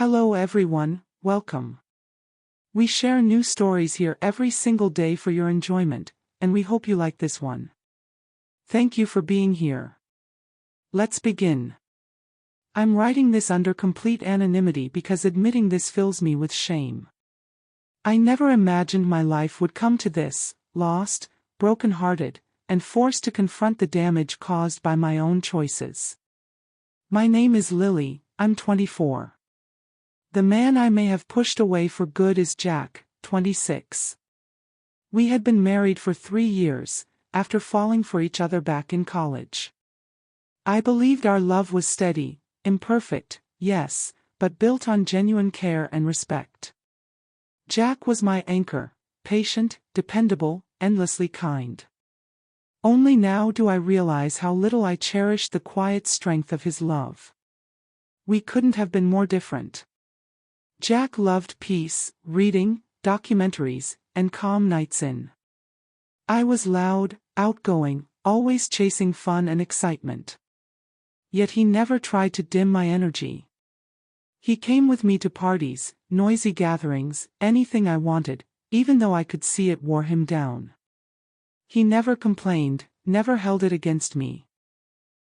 Hello everyone, welcome. We share new stories here every single day for your enjoyment, and we hope you like this one. Thank you for being here. Let's begin. I'm writing this under complete anonymity because admitting this fills me with shame. I never imagined my life would come to this, lost, broken-hearted, and forced to confront the damage caused by my own choices. My name is Lily, I'm 24. The man I may have pushed away for good is Jack, 26. We had been married for 3 years, after falling for each other back in college. I believed our love was steady, imperfect, yes, but built on genuine care and respect. Jack was my anchor, patient, dependable, endlessly kind. Only now do I realize how little I cherished the quiet strength of his love. We couldn't have been more different. Jack loved peace, reading, documentaries, and calm nights in. I was loud, outgoing, always chasing fun and excitement. Yet he never tried to dim my energy. He came with me to parties, noisy gatherings, anything I wanted, even though I could see it wore him down. He never complained, never held it against me.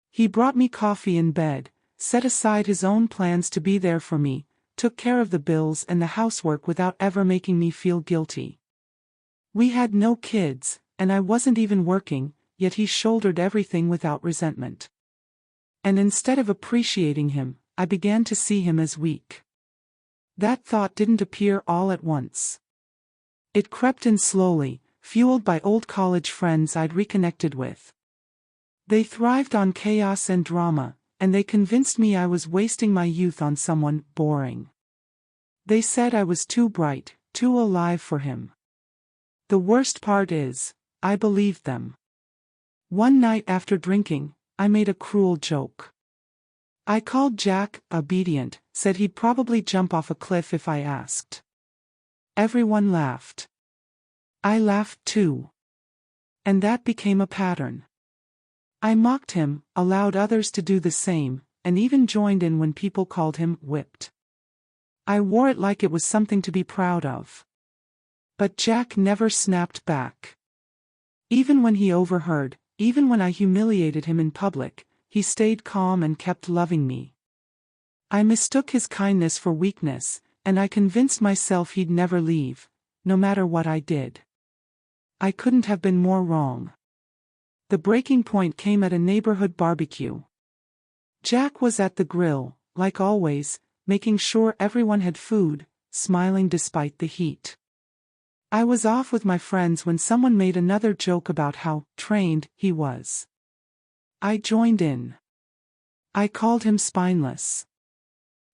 He brought me coffee in bed, set aside his own plans to be there for me, took care of the bills and the housework without ever making me feel guilty. We had no kids, and I wasn't even working, yet he shouldered everything without resentment. And instead of appreciating him, I began to see him as weak. That thought didn't appear all at once. It crept in slowly, fueled by old college friends I'd reconnected with. They thrived on chaos and drama, and they convinced me I was wasting my youth on someone boring. They said I was too bright, too alive for him. The worst part is, I believed them. One night after drinking, I made a cruel joke. I called Jack obedient, said he'd probably jump off a cliff if I asked. Everyone laughed. I laughed too. And that became a pattern. I mocked him, allowed others to do the same, and even joined in when people called him whipped. I wore it like it was something to be proud of. But Jack never snapped back. Even when he overheard, even when I humiliated him in public, he stayed calm and kept loving me. I mistook his kindness for weakness, and I convinced myself he'd never leave, no matter what I did. I couldn't have been more wrong. The breaking point came at a neighborhood barbecue. Jack was at the grill, like always, making sure everyone had food, smiling despite the heat. I was off with my friends when someone made another joke about how trained he was. I joined in. I called him spineless.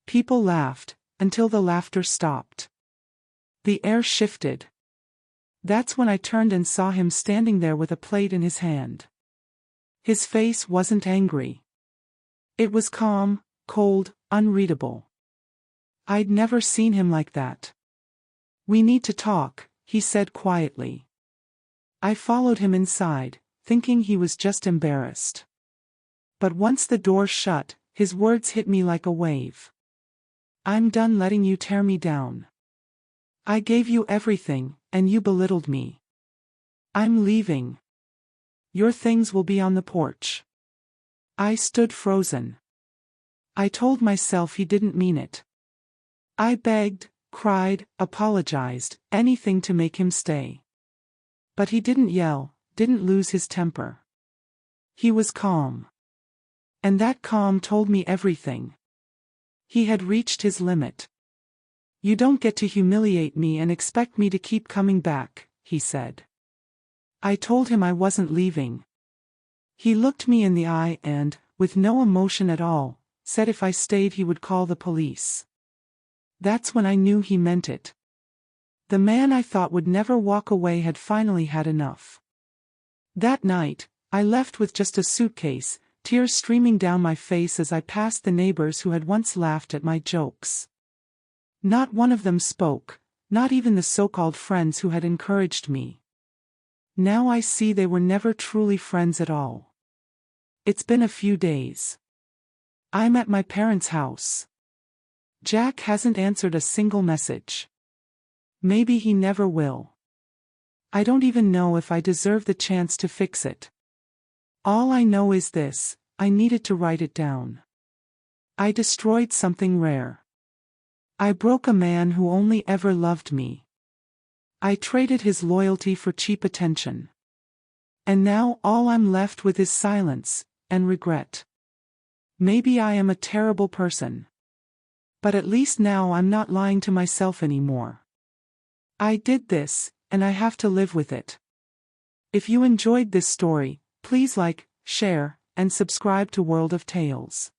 People laughed, until the laughter stopped. The air shifted. That's when I turned and saw him standing there with a plate in his hand. His face wasn't angry. It was calm, cold, unreadable. I'd never seen him like that. "We need to talk," he said quietly. I followed him inside, thinking he was just embarrassed. But once the door shut, his words hit me like a wave. "I'm done letting you tear me down. I gave you everything, and you belittled me. I'm leaving. Your things will be on the porch." I stood frozen. I told myself he didn't mean it. I begged, cried, apologized, anything to make him stay. But he didn't yell, didn't lose his temper. He was calm. And that calm told me everything. He had reached his limit. "You don't get to humiliate me and expect me to keep coming back," he said. I told him I wasn't leaving. He looked me in the eye and, with no emotion at all, said if I stayed he would call the police. That's when I knew he meant it. The man I thought would never walk away had finally had enough. That night, I left with just a suitcase, tears streaming down my face as I passed the neighbors who had once laughed at my jokes. Not one of them spoke, not even the so-called friends who had encouraged me. Now I see they were never truly friends at all. It's been a few days. I'm at my parents' house. Jack hasn't answered a single message. Maybe he never will. I don't even know if I deserve the chance to fix it. All I know is this: I needed to write it down. I destroyed something rare. I broke a man who only ever loved me. I traded his loyalty for cheap attention. And now all I'm left with is silence and regret. Maybe I am a terrible person. But at least now I'm not lying to myself anymore. I did this, and I have to live with it. If you enjoyed this story, please like, share, and subscribe to World of Tales.